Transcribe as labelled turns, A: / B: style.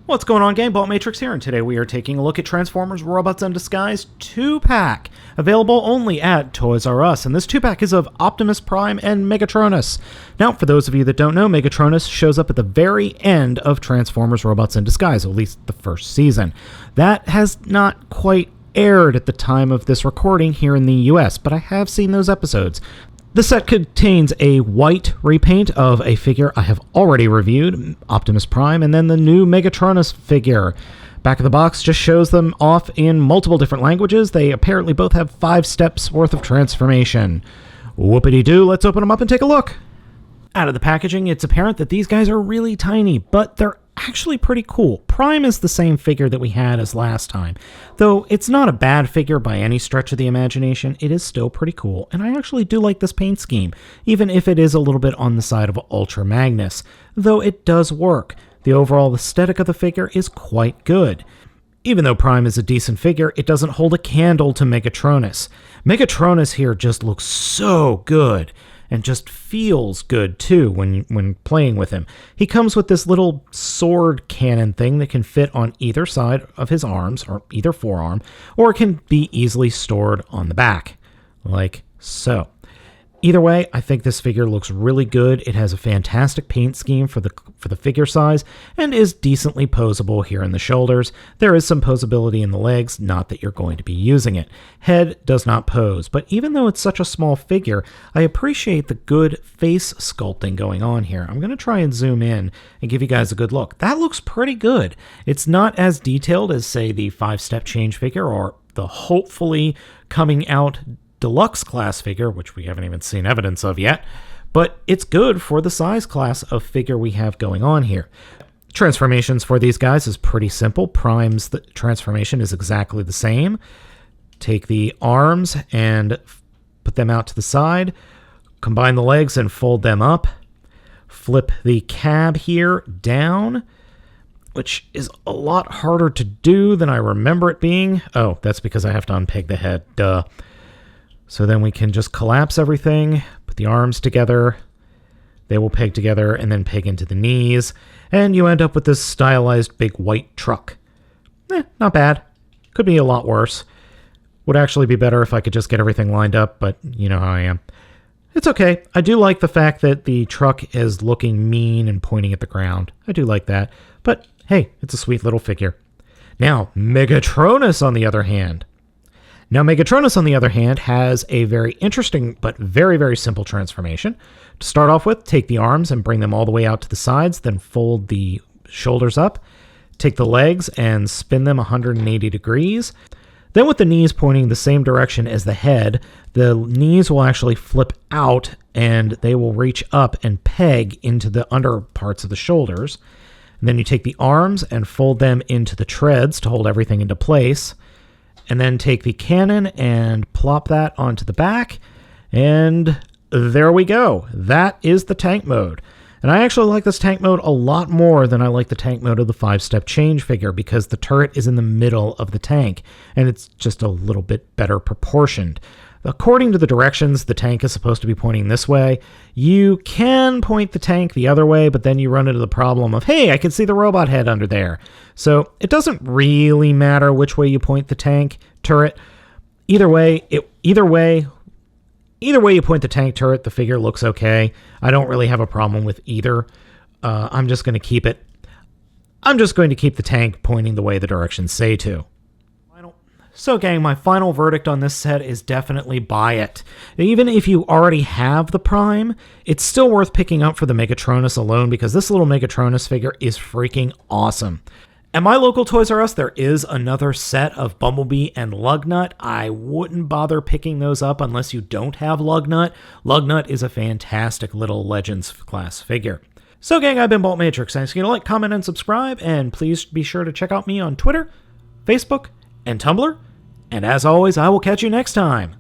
A: What's going on, gang? Balt Matrix here, and today we are taking a look at Transformers Robots in Disguise 2-pack, available only at Toys R Us, and this 2-pack is of Optimus Prime and Megatronus. Now, for those of you that don't know, Megatronus shows up at the very end of Transformers Robots in Disguise, at least the first season. That has not quite aired at the time of this recording here in the US, but I have seen those episodes. The set contains a white repaint of a figure I have already reviewed, Optimus Prime, and then the new Megatronus figure. Back of the box just shows them off in multiple different languages. They apparently both have 5 steps worth of transformation. Whoopity-doo, let's open them up and take a look. Out of the packaging, it's apparent that these guys are really tiny, but they're actually pretty cool. Prime is the same figure that we had as last time. Though it's not a bad figure by any stretch of the imagination, it is still pretty cool, and I actually do like this paint scheme, even if it is a little bit on the side of Ultra Magnus. Though it does work. The overall aesthetic of the figure is quite good. Even though Prime is a decent figure, it doesn't hold a candle to Megatronus. Megatronus here just looks so good. And just feels good, too, when playing with him. He comes with this little sword cannon thing that can fit on either side of his arms, or either forearm, or it can be easily stored on the back, like so. Either way, I think this figure looks really good. It has a fantastic paint scheme for the figure size, and is decently posable here in the shoulders. There is some posability in the legs, not that you're going to be using it. Head does not pose, but even though it's such a small figure, I appreciate the good face sculpting going on here. I'm going to try and zoom in and give you guys a good look. That looks pretty good. It's not as detailed as, say, the 5-step change figure or the hopefully coming out deluxe class figure, which we haven't even seen evidence of yet, but it's good for the size class of figure we have going on here. Transformations for these guys is pretty simple. Prime's transformation is exactly the same. Take the arms and put them out to the side, combine the legs and fold them up, flip the cab here down, which is a lot harder to do than I remember it being. Oh, that's because I have to unpeg the head, duh. So then we can just collapse everything, put the arms together, they will peg together and then peg into the knees, and you end up with this stylized big white truck. Not bad. Could be a lot worse. Would actually be better if I could just get everything lined up, but you know how I am. It's okay. I do like the fact that the truck is looking mean and pointing at the ground. I do like that. But hey, it's a sweet little figure. Now, Megatronus on the other hand. Megatronus, on the other hand, has a very interesting but very, very simple transformation. To start off with, take the arms and bring them all the way out to the sides, then fold the shoulders up. Take the legs and spin them 180 degrees. Then with the knees pointing the same direction as the head, the knees will actually flip out and they will reach up and peg into the under parts of the shoulders. And then you take the arms and fold them into the treads to hold everything into place. And then take the cannon and plop that onto the back, and there we go. That is the tank mode. And I actually like this tank mode a lot more than I like the tank mode of the 5-step change figure, because the turret is in the middle of the tank, and it's just a little bit better proportioned. According to the directions, the tank is supposed to be pointing this way. You can point the tank the other way, but then you run into the problem of, hey, I can see the robot head under there. So it doesn't really matter which way you point the turret. Either way you point the tank turret, the figure looks okay. I don't really have a problem with either. I'm just going to keep the tank pointing the way the directions say to. So gang, my final verdict on this set is definitely buy it. Even if you already have the Prime, it's still worth picking up for the Megatronus alone, because this little Megatronus figure is freaking awesome. At my local Toys R Us, there is another set of Bumblebee and Lugnut. I wouldn't bother picking those up unless you don't have Lugnut. Lugnut is a fantastic little Legends class figure. So gang, I've been Balt Matrix. Thanks for you to like, comment, and subscribe, and please be sure to check out me on Twitter, Facebook, and Tumblr, and as always, I will catch you next time.